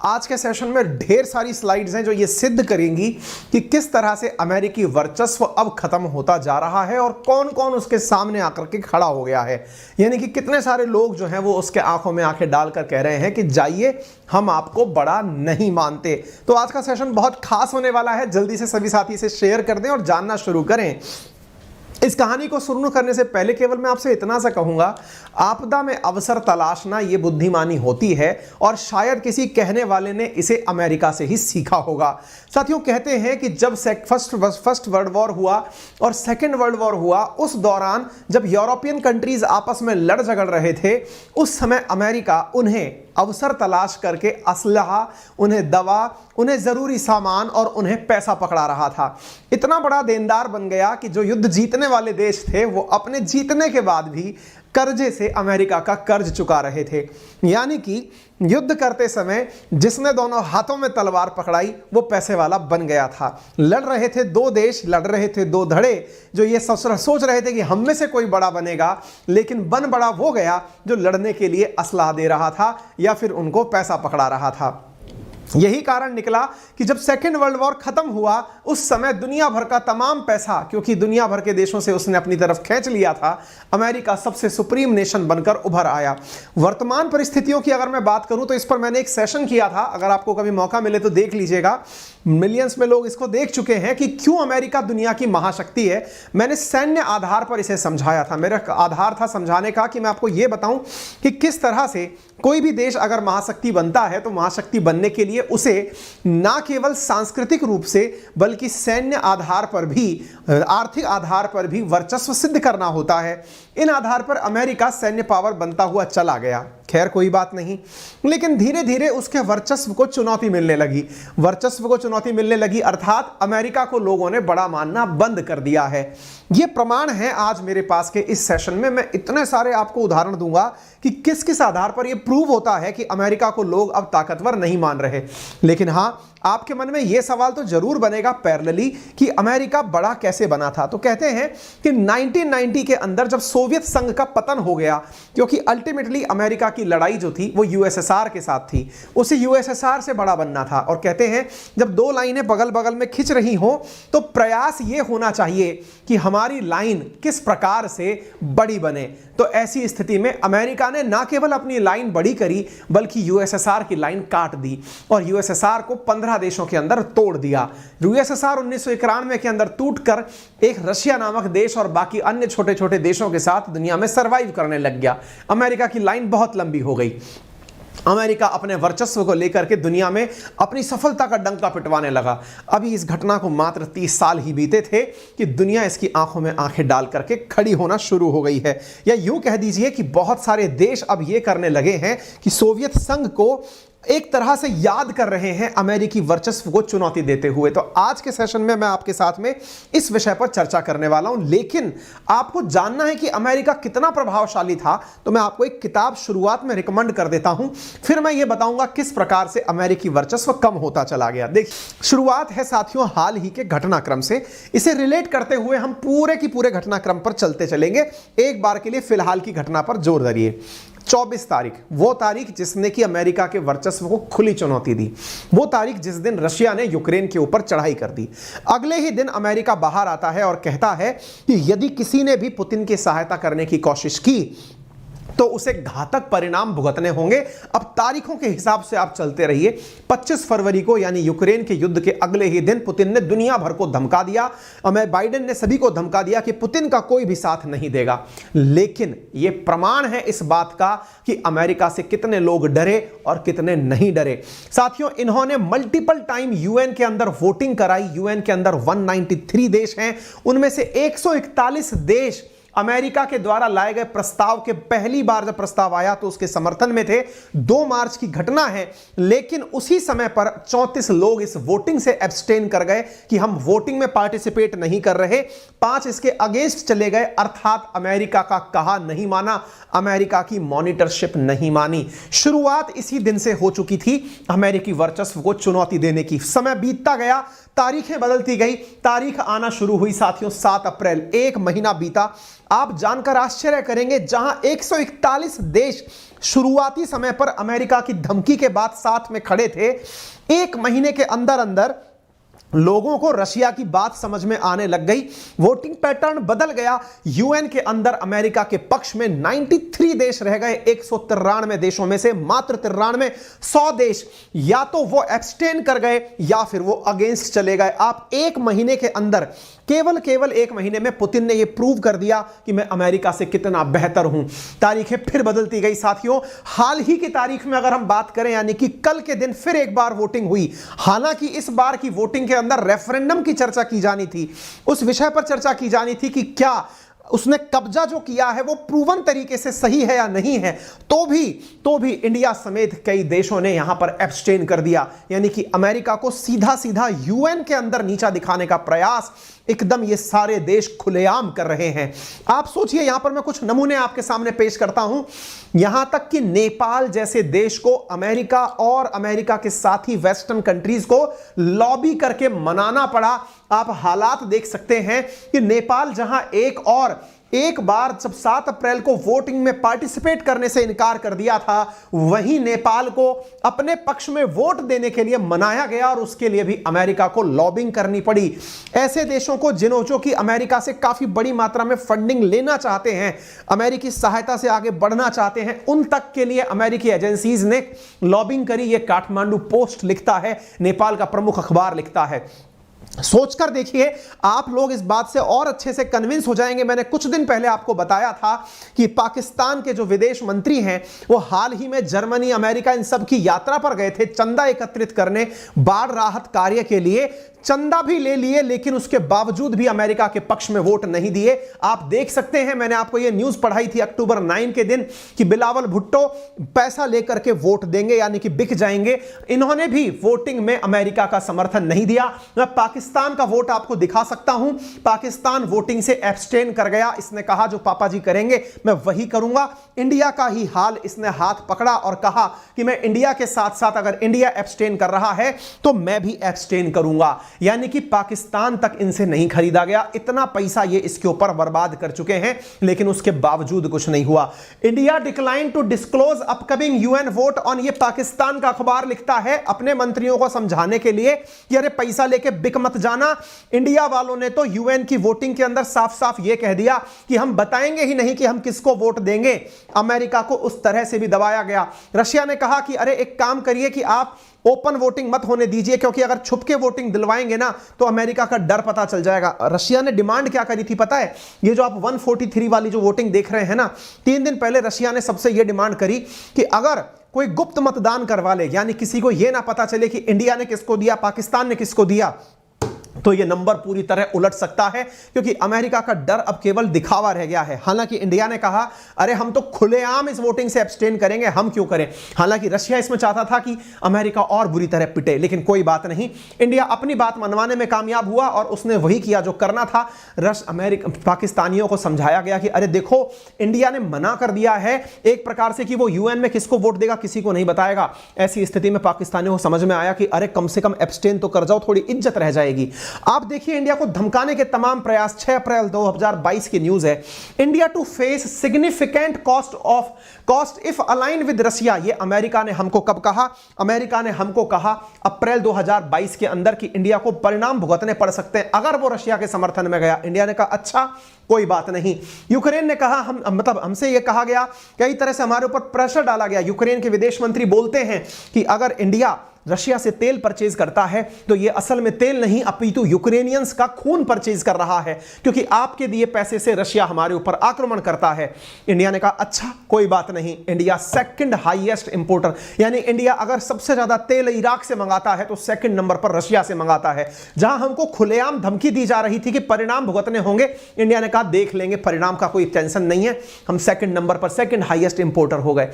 आज के सेशन में ढेर सारी स्लाइड्स हैं जो ये सिद्ध करेंगी कि किस तरह से अमेरिकी वर्चस्व अब खत्म होता जा रहा है और कौन कौन उसके सामने आकर के खड़ा हो गया है। यानी कि कितने सारे लोग जो हैं वो उसके आंखों में आंखें डालकर कह रहे हैं कि जाइए, हम आपको बड़ा नहीं मानते। तो आज का सेशन बहुत खास होने वाला है। जल्दी से सभी साथी से शेयर कर दें और जानना शुरू करें। इस कहानी को शुरू करने से पहले केवल मैं आपसे इतना सा कहूंगा, आपदा में अवसर तलाशना ये बुद्धिमानी होती है और शायद किसी कहने वाले ने इसे अमेरिका से ही सीखा होगा। साथियों, कहते हैं कि जब फर्स्ट वर्ल्ड वॉर हुआ और सेकेंड वर्ल्ड वॉर हुआ, उस दौरान जब यूरोपियन कंट्रीज आपस में लड़ झगड़ रहे थे, उस समय अमेरिका उन्हें अवसर तलाश करके असलहा, उन्हें दवा, उन्हें जरूरी सामान और उन्हें पैसा पकड़ा रहा था। इतना बड़ा देनदार बन गया कि जो युद्ध जीतने वाले देश थे वो अपने जीतने के बाद भी कर्जे से अमेरिका का कर्ज चुका रहे थे। यानी कि युद्ध करते समय जिसने दोनों हाथों में तलवार पकड़ाई वो पैसे वाला बन गया था। लड़ रहे थे दो देश, लड़ रहे थे दो धड़े, जो ये सोच रहे थे कि हम में से कोई बड़ा बनेगा, लेकिन बन बड़ा वो गया जो लड़ने के लिए असलाह दे रहा था या फिर उनको पैसा पकड़ा रहा था। यही कारण निकला कि जब सेकेंड वर्ल्ड वॉर खत्म हुआ, उस समय दुनिया भर का तमाम पैसा, क्योंकि दुनिया भर के देशों से उसने अपनी तरफ खींच लिया था, अमेरिका सबसे सुप्रीम नेशन बनकर उभर आया। वर्तमान परिस्थितियों की अगर मैं बात करूं तो इस पर मैंने एक सेशन किया था, अगर आपको कभी मौका मिले तो देख लीजिएगा। मिलियंस में लोग इसको देख चुके हैं कि क्यों अमेरिका दुनिया की महाशक्ति है। मैंने सैन्य आधार पर इसे समझाया था। मेरा आधार था समझाने का कि मैं आपको यह बताऊं कि किस तरह से कोई भी देश अगर महाशक्ति बनता है तो महाशक्ति बनने के लिए उसे ना केवल सांस्कृतिक रूप से बल्कि सैन्य आधार पर भी, आर्थिक आधार पर भी वर्चस्व सिद्ध करना होता है। इन आधार पर अमेरिका सैन्य पावर बनता हुआ चला गया। खैर कोई बात नहीं, लेकिन धीरे धीरे उसके वर्चस्व को चुनौती मिलने लगी। वर्चस्व को चुनौती मिलने लगी अर्थात अमेरिका को लोगों ने बड़ा मानना बंद कर दिया है। यह प्रमाण है आज मेरे पास के इस सेशन में। मैं इतने सारे आपको उदाहरण दूंगा कि किस किस आधार पर यह प्रूव होता है कि अमेरिका को लोग अब ताकतवर नहीं मान रहे। लेकिन हां, आपके मन में यह सवाल तो जरूर बनेगा पैरेलली कि अमेरिका बड़ा कैसे बना था। तो कहते हैं कि 1990 के अंदर जब सोवियत संघ का पतन हो गया, क्योंकि अल्टीमेटली अमेरिका की लड़ाई जो थी वो यूएसएसआर के साथ थी, उसे यूएसएसआर से बड़ा बनना था। और कहते हैं जब दो लाइनें बगल बगल में खिंच रही हो तो प्रयास यह होना चाहिए कि हमारी लाइन किस प्रकार से बड़ी बने। तो ऐसी स्थिति में अमेरिका ने ना केवल अपनी लाइन बड़ी करी बल्कि यूएसएसआर की लाइन काट दी और यूएसएसआर को 15 देशों के अंदर तोड़ दिया। यूएसएसआर 1991 के अंदर टूटकर एक रशिया नामक देश और बाकी अन्य छोटे छोटे देशों के साथ दुनिया में सरवाइव करने लग गया। अमेरिका की लाइन बहुत लंबी हो गई। अमेरिका अपने वर्चस्व को लेकर के दुनिया में अपनी सफलता का डंका पिटवाने लगा। अभी इस घटना को मात्र 30 साल ही बीते थे कि दुनिया इसकी आंखों में आंखें डाल करके खड़ी होना शुरू हो गई है। या यूं कह दीजिए कि बहुत सारे देश अब यह करने लगे हैं कि सोवियत संघ को एक तरह से याद कर रहे हैं अमेरिकी वर्चस्व को चुनौती देते हुए। तो आज के सेशन में मैं आपके साथ में इस विषय पर चर्चा करने वाला हूं। लेकिन आपको जानना है कि अमेरिका कितना प्रभावशाली था, तो मैं आपको एक किताब शुरुआत में रिकमेंड कर देता हूं, फिर मैं यह बताऊंगा किस प्रकार से अमेरिकी वर्चस्व कम होता चला गया। देखिए, शुरुआत है साथियों हाल ही के घटनाक्रम से। इसे रिलेट करते हुए हम पूरे की पूरे घटनाक्रम पर चलते चलेंगे। एक बार के लिए फिलहाल की घटना पर जोर धरिए। 24 तारीख, वो तारीख जिसने कि अमेरिका के वर्चस्व को खुली चुनौती दी। वो तारीख जिस दिन रशिया ने यूक्रेन के ऊपर चढ़ाई कर दी। अगले ही दिन अमेरिका बाहर आता है और कहता है कि यदि किसी ने भी पुतिन की सहायता करने की कोशिश की तो उसे घातक परिणाम भुगतने होंगे। अब तारीखों के हिसाब से आप चलते रहिए। 25 फरवरी को यानी यूक्रेन के युद्ध के अगले ही दिन पुतिन ने दुनिया भर को धमका दिया। बाइडेन ने सभी को धमका दिया कि पुतिन का कोई भी साथ नहीं देगा। लेकिन यह प्रमाण है इस बात का कि अमेरिका से कितने लोग डरे और कितने नहीं डरे। साथियों, इन्होंने मल्टीपल टाइम यूएन के अंदर वोटिंग कराई। यूएन के अंदर 193 देश हैं, उनमें से 141 देश अमेरिका के द्वारा लाए गए प्रस्ताव के पहली बार जब प्रस्ताव आया तो उसके समर्थन में थे। 2 मार्च की घटना है, लेकिन उसी समय पर 34 लोग इस वोटिंग से एब्सटेन कर गए कि हम वोटिंग में पार्टिसिपेट नहीं कर रहे। 5 इसके अगेंस्ट चले गए, अर्थात अमेरिका का कहा नहीं माना, अमेरिका की मॉनिटरशिप नहीं मानी। शुरुआत इसी दिन से हो चुकी थी अमेरिकी वर्चस्व को चुनौती देने की। समय बीतता गया, तारीखें बदलती गई, तारीख आना शुरू हुई साथियों 7 अप्रैल। 1 महीना बीता। आप जानकर आश्चर्य करेंगे, जहां 141 देश शुरुआती समय पर अमेरिका की धमकी के बाद साथ में खड़े थे, 1 महीने के अंदर अंदर लोगों को रशिया की बात समझ में आने लग गई, वोटिंग पैटर्न बदल गया। यूएन के अंदर अमेरिका के पक्ष में 93 देश रह गए, 193 देशों में से मात्र 93, 100 देश या तो वो एब्सटेन कर गए या फिर वो अगेंस्ट चले गए। आप 1 महीने के अंदर, केवल 1 महीने में पुतिन ने ये प्रूव कर दिया कि मैं अमेरिका से कितना बेहतर हूं। तारीखें फिर बदलती गई साथियों। हाल ही की तारीख में अगर हम बात करें, यानी कि कल के दिन फिर एक बार वोटिंग हुई। हालांकि इस बार की वोटिंग के अंदर रेफरेंडम की चर्चा की जानी थी, उस विषय पर चर्चा की जानी थी कि क्या उसने कब्जा जो किया है वो प्रूवन तरीके से सही है या नहीं है। तो भी इंडिया समेत कई देशों ने यहां पर एब्सटेन कर दिया, यानी कि अमेरिका को सीधा सीधा यूएन के अंदर नीचा दिखाने का प्रयास एकदम ये सारे देश खुलेआम कर रहे हैं। आप सोचिए, यहां पर मैं कुछ नमूने आपके सामने पेश करता हूं। यहां तक कि नेपाल जैसे देश को अमेरिका और अमेरिका के साथी वेस्टर्न कंट्रीज को लॉबी करके मनाना पड़ा। आप हालात देख सकते हैं कि नेपाल जहां एक बार जब 7 अप्रैल को वोटिंग में पार्टिसिपेट करने से इनकार कर दिया था, वहीं नेपाल को अपने पक्ष में वोट देने के लिए मनाया गया और उसके लिए भी अमेरिका को लॉबिंग करनी पड़ी। ऐसे देशों को जो कि अमेरिका से काफी बड़ी मात्रा में फंडिंग लेना चाहते हैं, अमेरिकी सहायता से आगे बढ़ना चाहते हैं, उन तक के लिए अमेरिकी एजेंसीज ने लॉबिंग करी। यह काठमांडू पोस्ट लिखता है, नेपाल का प्रमुख अखबार लिखता है। सोचकर देखिए, आप लोग इस बात से और अच्छे से कन्विंस हो जाएंगे। मैंने कुछ दिन पहले आपको बताया था कि पाकिस्तान के जो विदेश मंत्री हैं वो हाल ही में जर्मनी, अमेरिका, इन सब की यात्रा पर गए थे चंदा एकत्रित करने, बाढ़ राहत कार्य के लिए। चंदा भी ले लिए, लेकिन उसके बावजूद भी अमेरिका के पक्ष में वोट नहीं दिए। आप देख सकते हैं, मैंने आपको यह न्यूज पढ़ाई थी अक्टूबर 9 के दिन कि बिलावल भुट्टो पैसा लेकर के वोट देंगे, यानी कि बिक जाएंगे। इन्होंने भी वोटिंग में अमेरिका का समर्थन नहीं दिया। मैं पाकिस्तान का वोट आपको दिखा सकता हूं। पाकिस्तान वोटिंग से एब्सटेन कर गया। इसने कहा जो पापा जी करेंगे मैं वही करूंगा। इंडिया का ही हाल, इसने हाथ पकड़ा और कहा कि मैं इंडिया के साथ साथ अगर इंडिया एब्सटेन कर रहा है तो मैं भी एब्सटेन करूंगा। यानी कि पाकिस्तान तक इनसे नहीं खरीदा गया। इतना पैसा ये इसके ऊपर बर्बाद कर चुके हैं, लेकिन उसके बावजूद कुछ नहीं हुआ। India decline to disclose upcoming UN vote on, ये पाकिस्तान का अखबार लिखता है अपने मंत्रियों को समझाने के लिए कि अरे पैसा लेके बिक मत जाना। इंडिया वालों ने तो यूएन की वोटिंग के अंदर साफ साफ यह कह दिया कि हम बताएंगे ही नहीं कि हम किसको वोट देंगे। अमेरिका को उस तरह से भी दबाया गया। रशिया ने कहा कि अरे एक काम करिए कि आप ओपन वोटिंग मत होने दीजिए, क्योंकि अगर छुप के वोटिंग दिलवाएंगे ना तो अमेरिका का डर पता चल जाएगा। रशिया ने डिमांड क्या करी थी पता है? ये जो आप 143 वाली जो वोटिंग देख रहे हैं ना, 3 दिन पहले रशिया ने सबसे यह डिमांड करी कि अगर कोई गुप्त मतदान करवा ले, यानी किसी को यह ना पता चले कि इंडिया ने किसको दिया, पाकिस्तान ने किसको दिया, तो ये नंबर पूरी तरह उलट सकता है, क्योंकि अमेरिका का डर अब केवल दिखावा रह गया है। हालांकि इंडिया ने कहा अरे हम तो खुलेआम इस वोटिंग से एब्सटेन करेंगे, हम क्यों करें। हालांकि रशिया इसमें चाहता था कि अमेरिका और बुरी तरह पिटे, लेकिन कोई बात नहीं, इंडिया अपनी बात मनवाने में कामयाब हुआ और उसने वही किया जो करना था। पाकिस्तानियों को समझाया गया कि अरे देखो, इंडिया ने मना कर दिया है एक प्रकार से कि वो यूएन में किसको वोट देगा किसी को नहीं बताएगा। ऐसी स्थिति में पाकिस्तानियों को समझ में आया कि अरे कम से कम एब्सटेन तो कर जाओ, थोड़ी इज्जत रह जाएगी। आप देखिए, इंडिया को धमकाने के तमाम प्रयास। 6 अप्रैल 2022 की न्यूज है, India to face significant cost if align with Russia. ये अमेरिका ने हमको कब कहा? अमेरिका ने हमको कहा अप्रैल 2022 के अंदर कि इंडिया को परिणाम भुगतने पड़ सकते हैं अगर वो रशिया के समर्थन में गया। इंडिया ने कहा अच्छा कोई बात नहीं। यूक्रेन ने कहा हमसे यह कहा गया, कई तरह से हमारे ऊपर प्रेशर डाला गया। यूक्रेन के विदेश मंत्री बोलते हैं कि अगर इंडिया रशिया से तेल परचेज करता है तो यह असल में तेल नहीं अपितु यूक्रेनियंस का खून परचेज कर रहा है, क्योंकि आपके दिए पैसे से रशिया हमारे ऊपर आक्रमण करता है। इंडिया ने कहा अच्छा कोई बात नहीं। इंडिया सेकंड हाईएस्ट इंपोर्टर, यानी इंडिया अगर सबसे ज्यादा तेल इराक से मंगाता है तो सेकंड नंबर पर रशिया से मंगाता है। जहां हमको खुलेआम धमकी दी जा रही थी कि परिणाम भुगतने होंगे, इंडिया ने कहा देख लेंगे, परिणाम का कोई टेंशन नहीं है, हम सेकंड नंबर पर, सेकंड हाईएस्ट इंपोर्टर हो गए।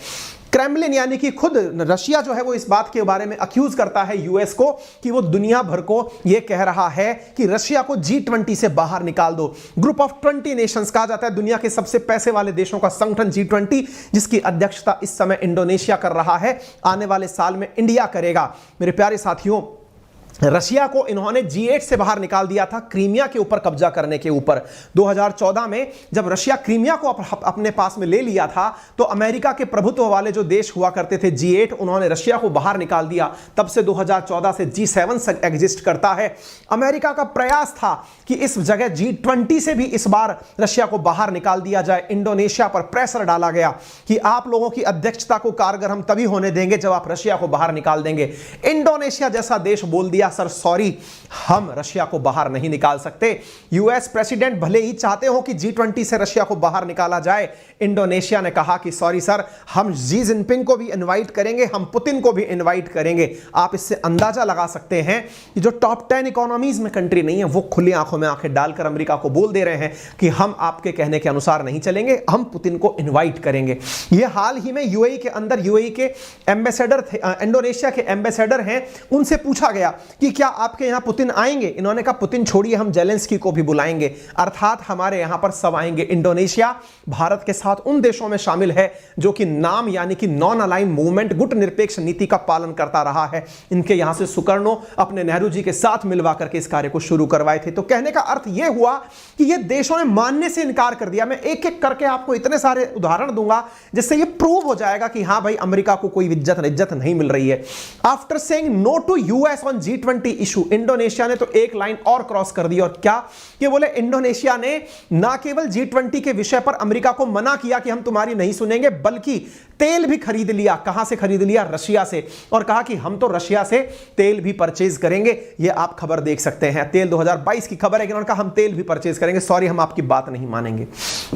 क्रेमलिन यानी कि खुद रशिया जो है वो इस बात के बारे में अक्यूज करता है यूएस को कि वो दुनिया भर को ये कह रहा है कि रशिया को G20 से बाहर निकाल दो। ग्रुप ऑफ 20 नेशंस कहा जाता है, दुनिया के सबसे पैसे वाले देशों का संगठन G20, जिसकी अध्यक्षता इस समय इंडोनेशिया कर रहा है, आने वाले साल में इंडिया करेगा। मेरे प्यारे साथियों, रशिया को इन्होंने G8 से बाहर निकाल दिया था क्रीमिया के ऊपर कब्जा करने के ऊपर। 2014 में जब रशिया क्रीमिया को अपने पास में ले लिया था तो अमेरिका के प्रभुत्व वाले जो देश हुआ करते थे G8, उन्होंने रशिया को बाहर निकाल दिया। तब से 2014 से G7 एग्जिस्ट करता है। अमेरिका का प्रयास था कि इस जगह G20 से भी इस बार रशिया को बाहर निकाल दिया जाए। इंडोनेशिया पर प्रेशर डाला गया कि आप लोगों की अध्यक्षता को कारगर हम तभी होने देंगे जब आप रशिया को बाहर निकाल देंगे। इंडोनेशिया जैसा देश बोल दिया, सर सॉरी, हम रशिया को बाहर नहीं निकाल सकते। यूएस प्रेसिडेंट भले ही चाहते हो कि G20 से रशिया को बाहर निकाला जाए, इंडोनेशिया ने कहा कि सॉरी सर, हम जी जिनपिंग को भी इनवाइट करेंगे, हम पुतिन को भी इनवाइट करेंगे। आप इससे अंदाजा लगा सकते हैं कि जो टॉप 10 इकोनॉमीज में कंट्री नहीं है वो खुली आंखों में आंखें डालकर अमेरिका को बोल दे रहे हैं कि हम आपके कहने के अनुसार नहीं चलेंगे, हम पुतिन को इनवाइट करेंगे। ये हाल ही में यूएई के अंदर यूएई के एम्बेसडर थे, इंडोनेशिया के एम्बेसडर हैं, उनसे पूछा गया कि क्या आपके यहां पुतिन आएंगे? इन्होंने कहा पुतिन छोड़िए, हम जेलेंस्की को भी बुलाएंगे, अर्थात हमारे यहां पर सब आएंगे। इंडोनेशिया भारत के साथ उन देशों में शामिल है जो कि नाम यानी कि नॉन अलाइन मूवमेंट, गुट निरपेक्ष नीति का पालन करता रहा है। इनके यहां से सुकर्णो अपने नेहरू जी के साथ मिलवा करके इस कार्य को शुरू करवाए थे। तो कहने का अर्थ यह हुआ कि ये देशों ने मानने से इनकार कर दिया। मैं एक एक करके आपको इतने सारे उदाहरण दूंगा जिससे यह प्रूव हो जाएगा कि हां भाई अमेरिका को कोई इज्जत नहीं मिल रही है। After saying no to US on G20 issue, Indonesia ने तो एक लाइन और क्रॉस कर दी। और क्या कि बोले इंडोनेशिया ने ना केवल G20 के विषय पर अमेरिका को मना किया कि हम तुम्हारी नहीं सुनेंगे, बल्कि तेल भी खरीद लिया। कहां से खरीद लिया? रशिया से। और कहा कि हम तो रशिया से तेल भी परचेज करेंगे। ये आप खबर देख सकते हैं, तेल 2022 की खबर है कि उन्होंने कहा हम तेल भी परचेज करेंगे, सॉरी हम आपकी बात नहीं मानेंगे।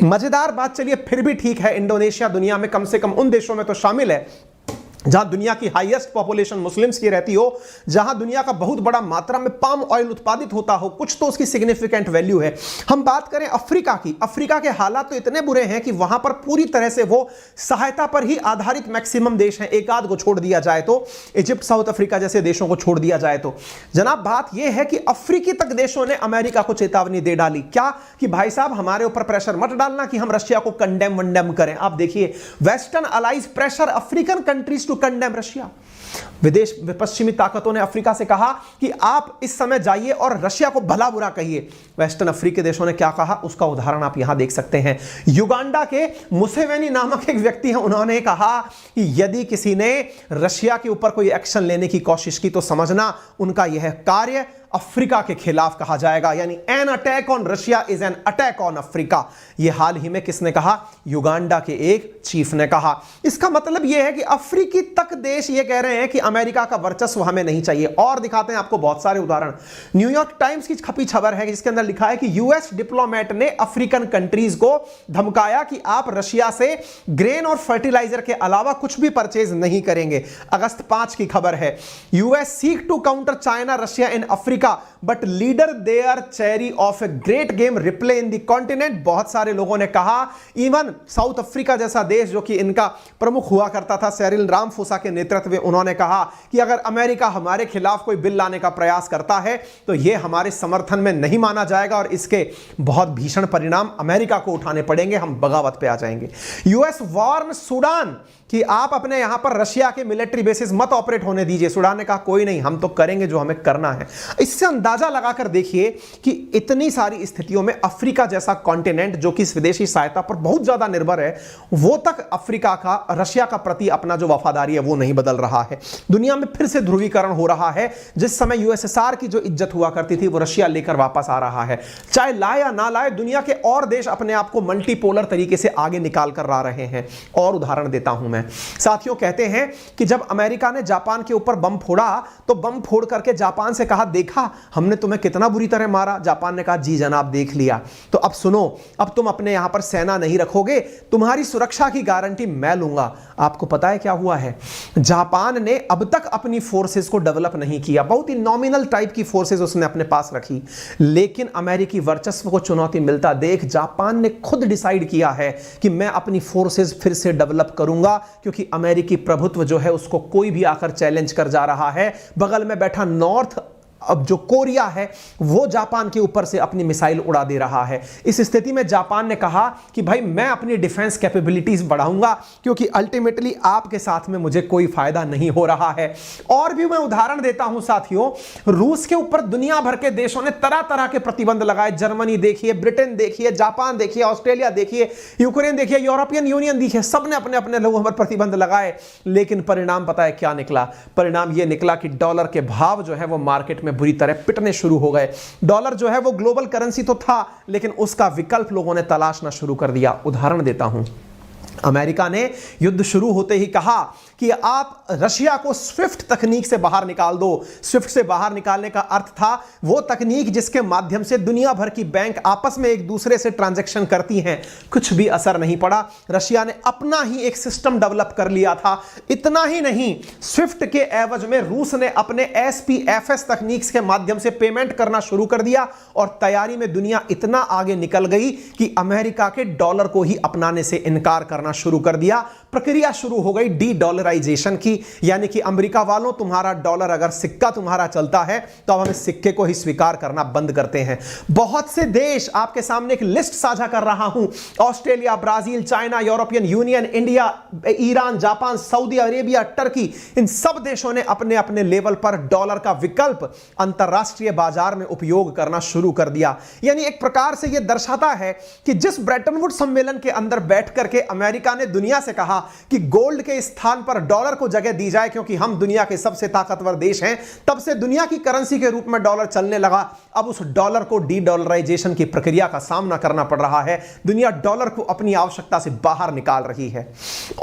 मजेदार बात, चलिए फिर भी ठीक है, इंडोनेशिया दुनिया में कम से कम उन देशों में तो शामिल है जहां दुनिया की हाईएस्ट पॉपुलेशन मुस्लिम्स की रहती हो, जहां दुनिया का बहुत बड़ा मात्रा में पाम ऑयल उत्पादित होता हो, कुछ तो उसकी सिग्निफिकेंट वैल्यू है। हम बात करें अफ्रीका की, अफ्रीका के हालात तो इतने बुरे हैं कि वहां पर पूरी तरह से वो सहायता पर ही आधारित मैक्सिमम देश हैं, एक आध को छोड़ दिया जाए तो, इजिप्ट, साउथ अफ्रीका जैसे देशों को छोड़ दिया जाए तो। जनाब बात यह है कि अफ्रीकी तक देशों ने अमेरिका को चेतावनी दे डाली, क्या कि भाई साहब हमारे ऊपर प्रेशर मत डालना कि हम रशिया को कंडेम वंडेम करें। आप देखिए western allies pressure African countries to condemn Russia. विदेश पश्चिमी ताकतों ने अफ्रीका से कहा कि आप इस समय जाइए और रशिया को भला बुरा कहिए। वेस्टर्न अफ्रीकी देशों ने क्या कहा उसका उदाहरण आप यहां देख सकते हैं। युगांडा के मुसेवेनी नामक एक व्यक्ति हैं, उन्होंने कहा कि यदि किसी ने रशिया के ऊपर कोई एक्शन लेने की कोशिश की तो समझना उनका यह कार्य अफ्रीका के खिलाफ कहा जाएगा, यानी an attack on Russia is an attack on Africa. यह हाल ही में किसने कहा? युगांडा के एक चीफ ने कहा। इसका मतलब यह है कि अफ्रीकी तक देश यह कह रहे हैं कि अमेरिका का वर्चस्व हमें नहीं चाहिए। और दिखाते हैं आपको बहुत सारे उदाहरण। न्यूयॉर्क टाइम्स की छपी खबर है जिसके अंदर लिखा है कि यूएस डिप्लोमेट ने अफ्रीकन कंट्रीज को धमकाया कि आप रशिया से ग्रेन और फर्टिलाइजर के अलावा कुछ भी परचेज नहीं करेंगे। अगस्त 5 की खबर है। US seek to counter China Russia in Africa but leader there cherry of a great game replay in the continent. बहुत सारे लोगों ने कहा, इवन साउथ अफ्रीका जैसा देश जो कि इनका प्रमुख हुआ करता था सेरिल रामफोसा के नेतृत्व में, उन्होंने कहा कि अगर अमेरिका हमारे खिलाफ कोई बिल लाने का प्रयास करता है तो यह हमारे समर्थन में नहीं माना जाएगा और इसके बहुत भीषण परिणाम अमेरिका को उठाने पड़ेंगे, हम बगावत पे आ जाएंगे। यूएस वार्न सूडान कि आप अपने यहां पर रशिया के मिलिट्री बेसिस मत ऑपरेट होने दीजिए। सूडान ने कहा कोई नहीं, हम तो करेंगे जो हमें करना है। इससे अंदाजा लगाकर देखिए कि इतनी सारी स्थितियों में अफ्रीका जैसा कॉन्टिनेंट जो कि विदेशी सहायता पर बहुत ज्यादा निर्भर है, वो तक अफ्रीका का रशिया का प्रति अपना जो वफादारी है वो नहीं बदल रहा है। दुनिया में फिर से ध्रुवीकरण हो रहा है। जिस समय यूएसएसआर की जो इज्जत हुआ करती थी वो रशिया लेकर वापस आ रहा है। चाहे लाए या ना लाए, दुनिया के और देश अपने आप को मल्टीपोलर तरीके से आगे निकाल कर ला रहे हैं। और उदाहरण देता हूं मैं। साथियों कहते हैं कि जब अमेरिका ने जापान के ऊपर बम फोड़ा तो बम फोड़ करके जापान से कहा, देखा हमने तुम्हें कितना बुरी तरह मारा। जापान ने कहा जी जनाब देख लिया। तो अब सुनो, अब तुम अपने यहां पर सेना नहीं रखोगे, तुम्हारी सुरक्षा की गारंटी मैं लूंगा। आपको पता है क्या हुआ है? जापान ने अब तक अपनी फोर्सेस को डेवलप नहीं किया, बहुत ही नॉमिनल टाइप की फोर्सेस उसने अपने पास रखी, लेकिन अमेरिकी वर्चस्व को चुनौती मिलता देख जापान ने खुद डिसाइड किया है कि मैं अपनी फोर्सेस फिर से डेवलप करूंगा, क्योंकि अमेरिकी प्रभुत्व जो है उसको कोई भी आकर चैलेंज कर जा रहा है। बगल में बैठा नॉर्थ अब जो कोरिया है वो जापान के ऊपर से अपनी मिसाइल उड़ा दे रहा है। इस स्थिति में जापान ने कहा कि भाई मैं अपनी डिफेंस कैपेबिलिटीज बढ़ाऊंगा, क्योंकि अल्टीमेटली आपके साथ में मुझे कोई फायदा नहीं हो रहा है। और भी मैं उदाहरण देता हूं साथियों, रूस के ऊपर दुनिया भर के देशों ने तरह तरह के प्रतिबंध लगाए। जर्मनी देखिए, ब्रिटेन देखिए, जापान देखिए, ऑस्ट्रेलिया देखिए, यूक्रेन देखिए, यूरोपियन यूनियन देखिए, सबने अपने अपने लोगों पर प्रतिबंध लगाए। लेकिन परिणाम पता है क्या निकला? परिणाम यह निकला कि डॉलर के भाव जो है वो मार्केट में बुरी तरह पिटने शुरू हो गए। डॉलर जो है वो ग्लोबल करेंसी तो था, लेकिन उसका विकल्प लोगों ने तलाशना शुरू कर दिया। उदाहरण देता हूं, अमेरिका ने युद्ध शुरू होते ही कहा कि आप रशिया को स्विफ्ट तकनीक से बाहर निकाल दो। स्विफ्ट से बाहर निकालने का अर्थ था वो तकनीक जिसके माध्यम से दुनिया भर की बैंक आपस में एक दूसरे से ट्रांजैक्शन करती हैं। कुछ भी असर नहीं पड़ा। रशिया ने अपना ही एक सिस्टम डेवलप कर लिया था। इतना ही नहीं, स्विफ्ट के एवज में रूस ने अपने SPFS तकनीक के माध्यम से पेमेंट करना शुरू कर दिया और तैयारी में दुनिया इतना आगे निकल गई कि अमेरिका के डॉलर को ही अपनाने से इनकार करना शुरू कर दिया। प्रक्रिया शुरू हो गई डी डॉलराइजेशन की, यानी कि अमेरिका वालों, तुम्हारा डॉलर अगर सिक्का तुम्हारा चलता है तो अब हम इस सिक्के को ही स्वीकार करना बंद करते हैं। बहुत से देश, आपके सामने एक लिस्ट साझा कर रहा हूं, Australia, Brazil, China, European Union, India, Iran, Japan, Saudi Arabia, Turkey, इन सब देशों ने अपने अपने लेवल पर डॉलर का विकल्प अंतरराष्ट्रीय बाजार में उपयोग करना शुरू कर दिया। यानी एक प्रकार से यह दर्शाता है कि जिस ब्रेटन वुड्स सम्मेलन के अंदर बैठ करके अमेरिका ने दुनिया से कहा कि गोल्ड के स्थान पर डॉलर को जगह दी जाए क्योंकि हम दुनिया के सबसे ताकतवर देश हैं, तब से दुनिया की करेंसी के रूप में डॉलर चलने लगा। अब उस डॉलर को डी डॉलराइजेशन की प्रक्रिया का सामना करना पड़ रहा है। दुनिया डॉलर को अपनी आवश्यकता से बाहर निकाल रही है।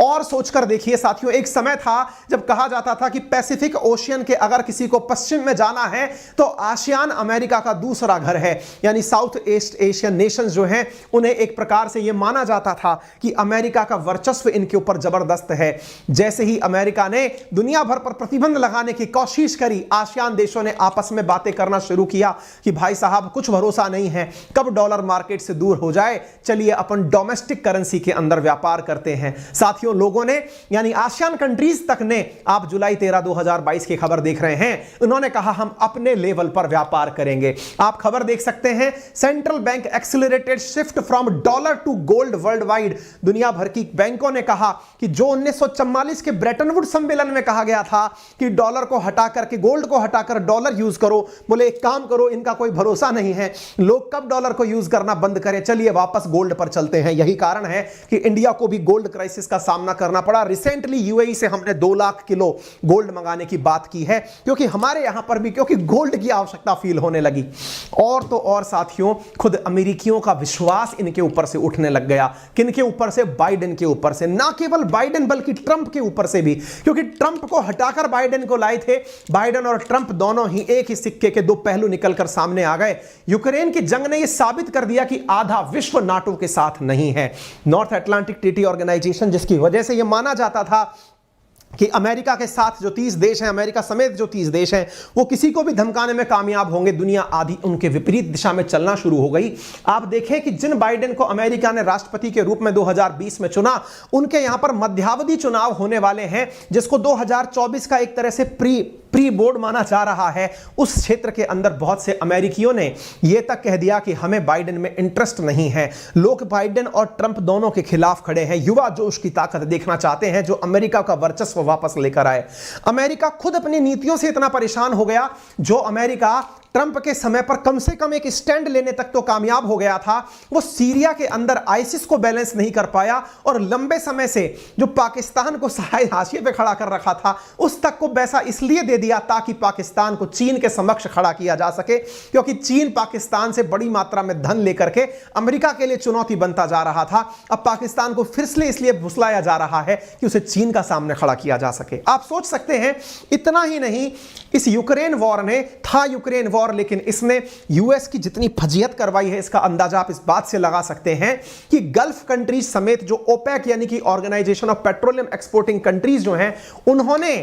और सोचकर देखिए साथियों, एक समय था जब कहा जाता था कि पैसिफिक ओशियन के अगर किसी को पश्चिम में जाना है तो आसियान अमेरिका का दूसरा घर है। यानी साउथ ईस्ट एशियन नेशंस जो हैं, उन्हें एक प्रकार से यह माना जाता था कि अमेरिका का वर्चस्व इनके ऊपर जबरदस्त है। जैसे ही अमेरिका ने दुनिया भर पर प्रतिबंध लगाने की कोशिश करी, आसियान देशों ने आपस में बातें करना शुरू किया कि भाई साहब कुछ भरोसा नहीं है, कब डॉलर मार्केट से दूर हो जाए, चलिए अपन डोमेस्टिक करेंसी के अंदर व्यापार करते हैं। साथियों, लोगों ने, यानी आसियान कंट्रीज तक ने, आप जुलाई 13, 2022 की खबर देख रहे हैं, उन्होंने कहा हम अपने लेवल पर व्यापार करेंगे। आप खबर देख सकते हैं, central bank accelerated shift from dollar to gold worldwide. दुनिया भर की बैंकों ने कहा कि जो 1944 के ब्रेटन वुड्स सम्मेलन में कहा गया था कि डॉलर को हटा करके, गोल्ड को हटाकर डॉलर यूज करो, बोले एक काम करो, इनका कोई भरोसा नहीं है, लोग कब डॉलर को यूज करना बंद करें, चलिए वापस गोल्ड पर चलते हैं। यही कारण है कि इंडिया को भी गोल्ड क्राइसिस का सामना करना पड़ा। रिसेंटली UAE से हमने 2 लाख किलो गोल्ड मंगाने की बात की है, क्योंकि हमारे यहां पर भी क्योंकि गोल्ड की आवश्यकता फील होने लगी। और तो और साथियों, खुद अमेरिकियों का विश्वास इनके ऊपर से उठने लग गया। किनके ऊपर से? बाइडेन के ऊपर से। ना केवल बाइडेन बल्कि ट्रंप के ऊपर से भी, क्योंकि ट्रंप को हटाकर बाइडेन को लाए थे। बाइडेन और ट्रंप दोनों ही एक ही सिक्के के 2 पहलू निकलकर सामने आ गए। यूक्रेन की जंग ने यह साबित कर दिया कि आधा विश्व नाटो के साथ नहीं है। नॉर्थ अटलांटिक ट्रीटी ऑर्गेनाइजेशन, जिसकी वजह से यह माना जाता था कि अमेरिका के साथ जो 30 देश हैं, अमेरिका समेत जो 30 देश हैं, वो किसी को भी धमकाने में कामयाब होंगे, दुनिया आधी उनके विपरीत दिशा में चलना शुरू हो गई। आप देखें कि जिन बाइडेन को अमेरिका ने राष्ट्रपति के रूप में 2020 में चुना, उनके यहां पर मध्यावधि चुनाव होने वाले हैं, जिसको 2024 का एक तरह से प्री बोर्ड माना जा रहा है। उस क्षेत्र के अंदर बहुत से अमेरिकियों ने यह तक कह दिया कि हमें बाइडेन में इंटरेस्ट नहीं है। लोग बाइडेन और ट्रंप दोनों के खिलाफ खड़े हैं, युवा जोश की ताकत देखना चाहते हैं जो अमेरिका का वर्चस्व वापस लेकर आए। अमेरिका खुद अपनी नीतियों से इतना परेशान हो गया, जो अमेरिका ट्रंप के समय पर कम से कम एक स्टैंड लेने तक तो कामयाब हो गया था, वो सीरिया के अंदर आईसिस को बैलेंस नहीं कर पाया और लंबे समय से जो पाकिस्तान को सहाय हाशिए पे खड़ा कर रखा था, उस तक को वैसा इसलिए दे दिया ताकि पाकिस्तान को चीन के समक्ष खड़ा किया जा सके, क्योंकि चीन पाकिस्तान से बड़ी मात्रा में धन लेकर के अमेरिका के लिए चुनौती बनता जा रहा था। अब पाकिस्तान को फिर से इसलिए फुसलाया जा रहा है कि उसे चीन का सामने खड़ा किया जा सके। आप सोच सकते हैं, इतना ही नहीं, इस यूक्रेन वॉर ने था यूक्रेन वॉर, लेकिन इसने यूएस की जितनी फजीहत करवाई है, इसका अंदाजा आप इस बात से लगा सकते हैं कि गल्फ कंट्रीज समेत जो ओपेक यानी कि organisation of petroleum exporting countries जो हैं, उन्होंने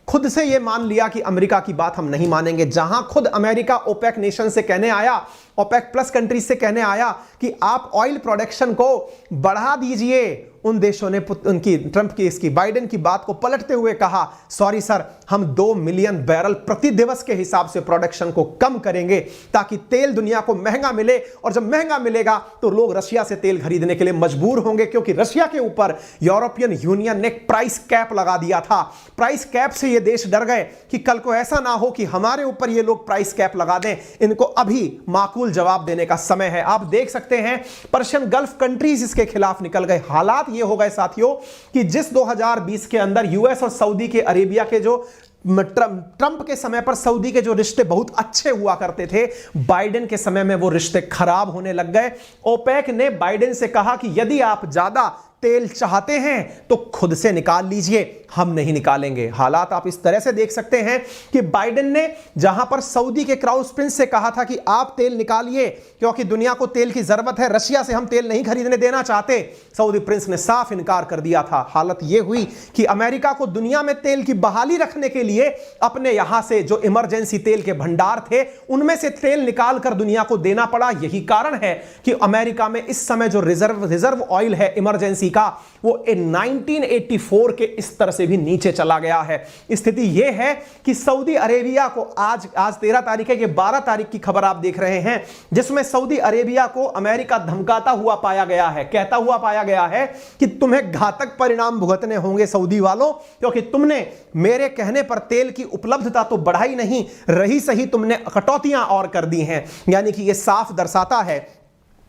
खुद से यह मान लिया कि अमेरिका की बात हम नहीं मानेंगे। जहां खुद अमेरिका ओपेक नेशन से कहने आया ओपेक प्लस कंट्रीज से कहने आया कि आप ऑयल प्रोडक्शन को बढ़ा दीजिए, उन देशों ने उनकी ट्रंप की इसकी बाइडेन की बात को पलटते हुए कहा सॉरी सर, हम 2 मिलियन बैरल प्रति दिवस के हिसाब से प्रोडक्शन को कम करेंगे ताकि तेल दुनिया को महंगा मिले, और जब महंगा मिलेगा तो लोग रशिया से तेल खरीदने के लिए मजबूर होंगे, क्योंकि रशिया के ऊपर यूरोपियन यूनियन ने प्राइस कैप लगा दिया था। प्राइस कैप से ये देश डर गए कि कल को ऐसा ना हो कि हमारे ऊपर ये लोग प्राइस कैप लगा दें। इनको अभी माकूल जवाब देने का समय है। आप देख सकते हैं पर्शियन गल्फ कंट्रीज इसके खिलाफ निकल गए। हालात ये हो गए साथियों कि जिस 2020 के अंदर यूएस और सऊदी के अरेबिया के जो ट्रंप के समय पर सऊदी के जो रिश्ते बहुत अच्छे हुआ करते थे, बाइडेन के समय में वो रिश्ते खराब होने लग गए। ओपेक ने बाइडेन से कहा कि यदि आप ज्यादा तेल चाहते हैं तो खुद से निकाल लीजिए, हम नहीं निकालेंगे। हालात आप इस तरह से देख सकते हैं कि बाइडेन ने जहां पर सऊदी के क्राउन प्रिंस से कहा था कि आप तेल निकालिए क्योंकि दुनिया को तेल की जरूरत है, रशिया से हम तेल नहीं खरीदने देना चाहते, सऊदी प्रिंस ने साफ इनकार कर दिया था। हालत यह हुई कि अमेरिका को दुनिया में तेल की बहाली रखने के लिए अपने यहां से जो इमरजेंसी तेल के भंडार थे उनमें से तेल निकाल कर दुनिया को देना पड़ा। यही कारण है कि अमेरिका में इस समय जो रिजर्व ऑयल है इमरजेंसी का, वो 1984 के स्तर से भी नीचे चला गया है। स्थिति यह है कि सऊदी अरेबिया को आज 13 तारीख है, 12 तारीख की खबर आप देख रहे हैं, जिसमें सऊदी अरेबिया को अमेरिका धमकाता हुआ पाया गया है, कहता हुआ पाया गया है कि तुम्हें घातक परिणाम भुगतने होंगे सऊदी वालों, क्योंकि तुमने मेरे कहने पर तेल की उपलब्धता तो बढ़ाई नहीं, रही सही तुमने कटौतियां और कर दी हैं। यानी कि यह साफ दर्शाता है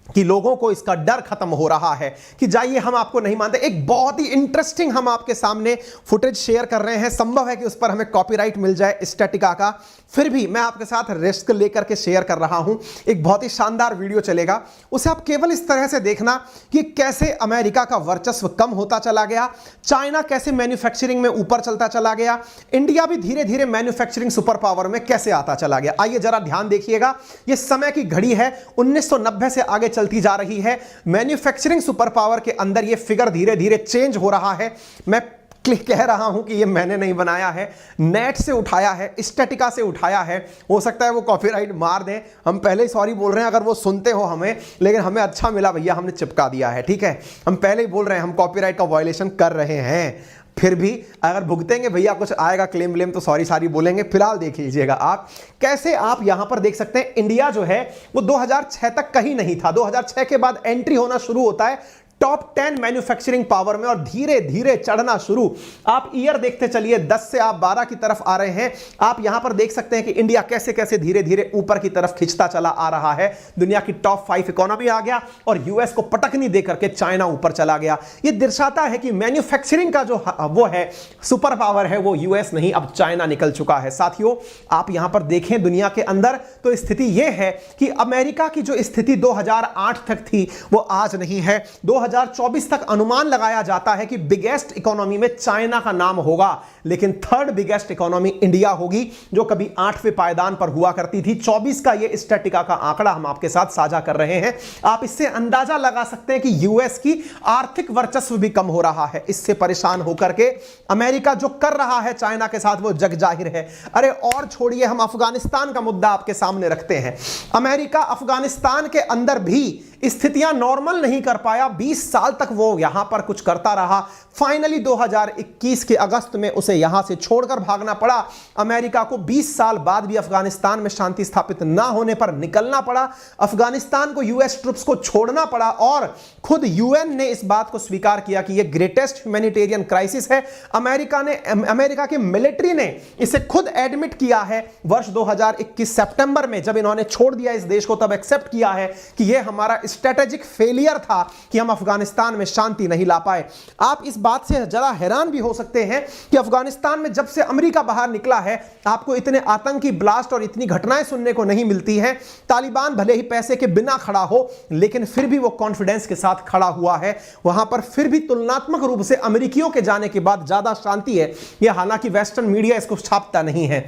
कि लोगों को इसका डर खत्म हो रहा है कि जाइए हम आपको नहीं मानते। एक बहुत ही इंटरेस्टिंग हम आपके सामने फुटेज शेयर कर रहे हैं, संभव है कि उस पर हमें कॉपीराइट मिल जाए स्टैटिका का, फिर भी मैं आपके साथ रिस्क लेकर के शेयर कर रहा हूं। एक बहुत ही शानदार वीडियो चलेगा, उसे आप केवल इस तरह से देखना कि कैसे अमेरिका का वर्चस्व कम होता चला गया, चाइना कैसे मैन्युफैक्चरिंग में ऊपर चलता चला गया, इंडिया भी धीरे धीरे मैन्युफैक्चरिंग सुपर पावर में कैसे आता चला गया। आइए जरा ध्यान देखिएगा, यह समय की घड़ी है 1990 से आगे चलती जा रही है। मैन्युफैक्चरिंग सुपर पावर के अंदर यह फिगर धीरे धीरे चेंज हो रहा है। मैं कह रहा हूं कि ये मैंने नहीं बनाया है, नेट से उठाया है, स्टैटिका से उठाया है। हो सकता है वो कॉपीराइट मार दें, हम पहले ही सॉरी बोल रहे हैं अगर वो सुनते हो हमें, लेकिन हमें अच्छा मिला भैया, हमने चिपका दिया है, ठीक है। हम पहले ही बोल रहे हैं हम कॉपीराइट का वायलेशन कर रहे हैं, फिर भी अगर भुगतेंगे भैया कुछ आएगा क्लेम व्लेम तो सॉरी सारी बोलेंगे। फिलहाल देख लीजिएगा आप कैसे, आप यहां पर देख सकते हैं इंडिया जो है वो 2006 तक कहीं नहीं था, 2006 के बाद एंट्री होना शुरू होता है टॉप 10 मैन्युफैक्चरिंग पावर में और धीरे धीरे चढ़ना शुरू। आप ईयर देखते चलिए, 10 से आप 12 की तरफ आ रहे हैं। आप यहां पर देख सकते हैं कि इंडिया कैसे कैसे धीरे धीरे ऊपर की तरफ खिंचता चला आ रहा है। दुनिया की टॉप 5 इकोनॉमी आ गया और यूएस को पटकनी देकर के चाइना ऊपर चला गया। यह दर्शाता है कि मैन्युफैक्चरिंग का जो वो है सुपर पावर है वो यूएस नहीं, अब चाइना निकल चुका है। साथियों आप यहां पर देखें दुनिया के अंदर तो स्थिति यह है कि अमेरिका की जो स्थिति 2008 तक थी वो आज नहीं है। 2024 तक अनुमान लगाया जाता है कि बिगेस्ट इकोनॉमी में चाइना का नाम होगा, लेकिन थर्ड बिगेस्ट इकोनॉमी इंडिया होगी जो कभी 8वें पायदान पर हुआ करती थी। 24 का यह स्टैटिका का आंकड़ा हम आपके साथ साझा कर रहे हैं। आप इससे अंदाजा लगा सकते हैं कि यूएस की आर्थिक वर्चस्व भी कम हो रहा है। इससे परेशान होकर के अमेरिका जो कर रहा है चाइना के साथ वो जग जाहिर है। अरे और छोड़िए, हम अफगानिस्तान का मुद्दा आपके सामने रखते हैं। अमेरिका अफगानिस्तान के अंदर भी स्थितियां नॉर्मल नहीं कर पाया, 20 साल तक वो यहां पर कुछ करता रहा। फाइनली 2021 के अगस्त में उसे यहां से छोड़कर भागना पड़ा। अमेरिका को 20 साल बाद भी अफगानिस्तान में शांति स्थापित ना होने पर निकलना पड़ा। अफगानिस्तान को यूएस ट्रूप्स को छोड़ना पड़ा और खुद यूएन ने इस बात को स्वीकार किया कि यह ग्रेटेस्ट ह्यूमैनिटेरियन क्राइसिस है। अमेरिका की मिलिट्री ने इसे खुद एडमिट किया है वर्ष 2021 सितंबर में, जब इन्होंने छोड़ दिया इस देश को तब एक्सेप्ट किया है कि यह हमारा स्ट्रेटेजिक फेलियर था कि हम अफगानिस्तान में शांति नहीं ला पाए। आप इस बात से जरा हैरान भी हो सकते हैं कि अफगानिस्तान में जब से अमेरिका बाहर निकला है आपको इतने आतंकी ब्लास्ट और इतनी घटनाएं सुनने को नहीं मिलती हैं। तालिबान भले ही पैसे के बिना खड़ा हो लेकिन फिर भी वो कॉन्फिडेंस के साथ खड़ा हुआ है। वहां पर फिर भी तुलनात्मक रूप से अमेरिकियों के जाने के बाद ज्यादा शांति है। यह हालांकि वेस्टर्न मीडिया इसको छापता नहीं है।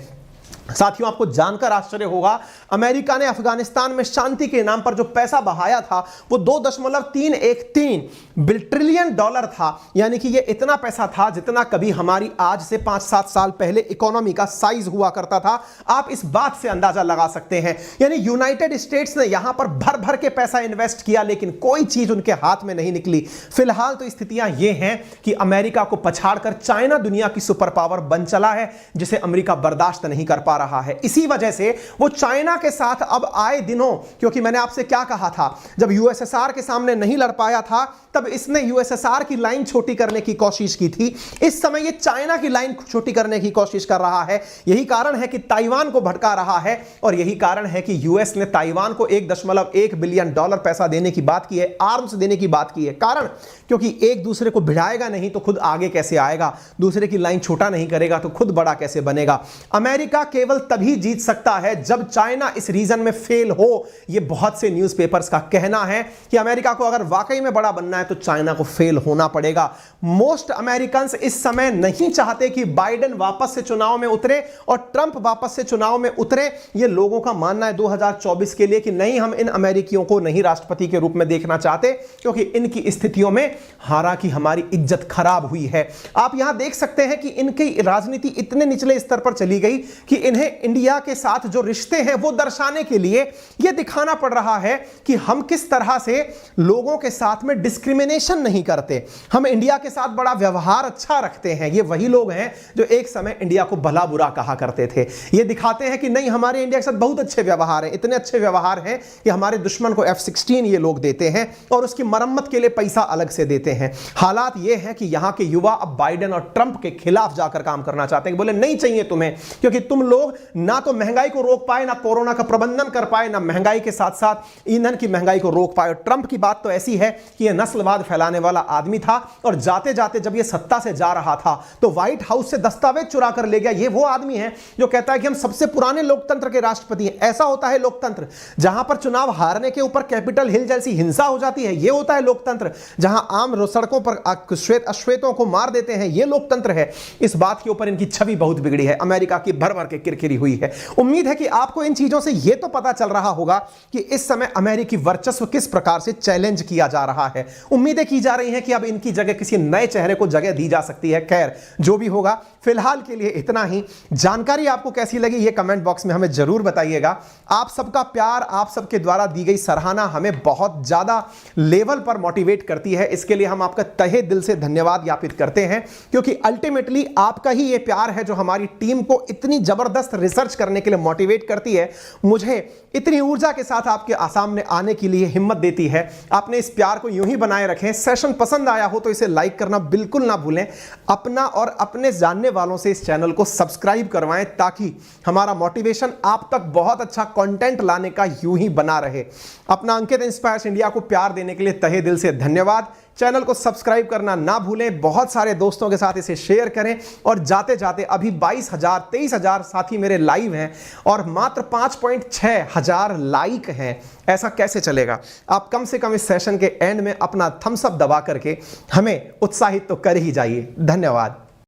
साथियों, आपको जानकर आश्चर्य होगा, अमेरिका ने अफगानिस्तान में शांति के नाम पर जो पैसा बहाया था वो 2.313 ट्रिलियन डॉलर था। यानी कि ये इतना पैसा था जितना कभी हमारी आज से 5-7 साल पहले इकोनॉमी का साइज हुआ करता था। आप इस बात से अंदाजा लगा सकते हैं। यानी यूनाइटेड स्टेट्स ने यहां पर भर भर के पैसा इन्वेस्ट किया, लेकिन कोई चीज उनके हाथ में नहीं निकली। फिलहाल तो स्थितियां ये हैं कि अमेरिका को पछाड़कर चाइना दुनिया की सुपर पावर बन चला है, जिसे अमेरिका बर्दाश्त नहीं कर पा रहा है। इसी वजह से वो चाइना के साथ अब आए दिनों, क्योंकि मैंने आपसे क्या कहा था, जब यूएसएसआर के सामने नहीं लड़ पाया था तब इसने यूएसएसआर की लाइन छोटी करने की कोशिश की थी। इस समय ये चाइना की लाइन छोटी करने की कोशिश कर रहा है। यही कारण है कि ताइवान को भटका रहा है, और यही कारण है कि यूएस ने ताइवान को $1.1 बिलियन पैसा देने की बात की है, आर्म्स देने की बात की है। कारण क्योंकि एक दूसरे को भिड़ाएगा नहीं तो खुद आगे कैसे आएगा, दूसरे की लाइन छोटा नहीं करेगा तो खुद बड़ा कैसे बनेगा। अमेरिका केवल तभी जीत सकता है जब चाइना इस रीजन में फेल हो। यह बहुत से न्यूज़पेपर्स का कहना है कि अमेरिका को अगर वाकई में बड़ा बनना है तो चाइना को फेल होना पड़ेगा। मोस्ट अमेरिकन इस समय नहीं चाहते कि बाइडेन वापस से चुनाव में उतरे और ट्रंप वापस से चुनाव में उतरे। यह लोगों का मानना है 2024 के लिए कि नहीं, हम इन अमेरिकियों को नहीं राष्ट्रपति के रूप में देखना चाहते, क्योंकि इनकी स्थितियों में हारा की हमारी इज्जत खराब हुई है। आप यहां देख सकते हैं कि इनकी राजनीति इतने निचले स्तर पर चली गई कि इन्हें इंडिया के साथ जो रिश्ते हैं वो दर्शाने के लिए यह दिखाना पड़ रहा है कि हम किस तरह से लोगों के साथ में डिस्क्रिमिनेशन नहीं करते, हम इंडिया के साथ बड़ा व्यवहार अच्छा रखते हैं। ये वही लोग हैं जो एक समय इंडिया को भला बुरा कहा करते थे। ये दिखाते हैं कि नहीं, हमारे इंडिया के साथ बहुत अच्छे व्यवहार हैं, इतने अच्छे व्यवहार हैं कि हमारे दुश्मन को F-16 ये लोग देते हैं और उसकी मरम्मत के लिए पैसा अलग से देते हैं। हालात ये है कि यहां के युवा अब बाइडेन और ट्रंप के खिलाफ जाकर काम करना चाहते हैं। बोले नहीं चाहिए तुम्हें, क्योंकि तुम लोग ना तो महंगाई को रोक पाए, ना कोरोना का प्रबंधन कर पाए, ना महंगाई के साथ साथ ईंधन की महंगाई को रोक पाए। ट्रंप की बात तो ऐसी है कि यह नस्लवाद फैलाने वाला आदमी था, और जाते जाते जब यह सत्ता से जा रहा था तो व्हाइट हाउस से दस्तावेज चुरा कर ले गया। यह वो आदमी है जो कहता है कि हम सबसे पुराने लोकतंत्र के राष्ट्रपति हैं। ऐसा होता है लोकतंत्र जहां पर चुनाव हारने के ऊपर कैपिटल हिल जैसी हिंसा हो जाती है। यह होता है लोकतंत्र जहां आम सड़कों पर श्वेत अश्वेतों को मार देते हैं। यह लोकतंत्र है। इस बात के ऊपर इनकी छवि बहुत बिगड़ी है, अमेरिका की भर भर के किरकिरी हुई है। उम्मीद है कि आपको इन चीजों से यह तो पता चल रहा होगा कि इस समय अमेरिकी वर्चस्व किस प्रकार से चैलेंज किया जा रहा है। उम्मीदें की जा रही हैं कि अब इनकी जगह किसी नए चेहरे को जगह दी जा सकती है। खैर, जो भी होगा, फिलहाल के लिए इतना ही। जानकारी आपको कैसी लगी ये कमेंट बॉक्स में हमें जरूर बताइएगा। आप सबका प्यार, आप सबके द्वारा दी गई सराहना हमें बहुत ज्यादा लेवल पर मोटिवेट करती है। इसके लिए हम आपका तहे दिल से धन्यवाद ज्ञापित करते हैं, क्योंकि अल्टीमेटली आपका ही ये प्यार है जो हमारी टीम को इतनी जबरदस्त रिसर्च करने के लिए मोटिवेट करती है, मुझे इतनी ऊर्जा के साथ आपके सामने आने के लिए हिम्मत देती है। आपने इस प्यार को यूं ही बनाए रखें। सेशन पसंद आया हो तो इसे लाइक करना बिल्कुल ना भूलें। अपना और अपने जानने वालों से इस चैनल को सब्सक्राइब करवाएं, ताकि हमारा मोटिवेशन आप तक बहुत अच्छा कंटेंट लाने का यूं ही बना रहे। अपना अंकित इंस्पायर्स इंडिया को प्यार देने के लिए तहे दिल से धन्यवाद। चैनल को सब्सक्राइब करना ना भूलें, बहुत सारे दोस्तों के साथ इसे शेयर करें, और जाते जाते अभी 22,000-23,000 साथी मेरे लाइव हैं और मात्र 5.6 हजार लाइक हैं। ऐसा कैसे चलेगा? आप कम से कम इस सेशन के एंड में अपना थम्स अप दबा करके हमें उत्साहित तो कर ही जाइए। धन्यवाद।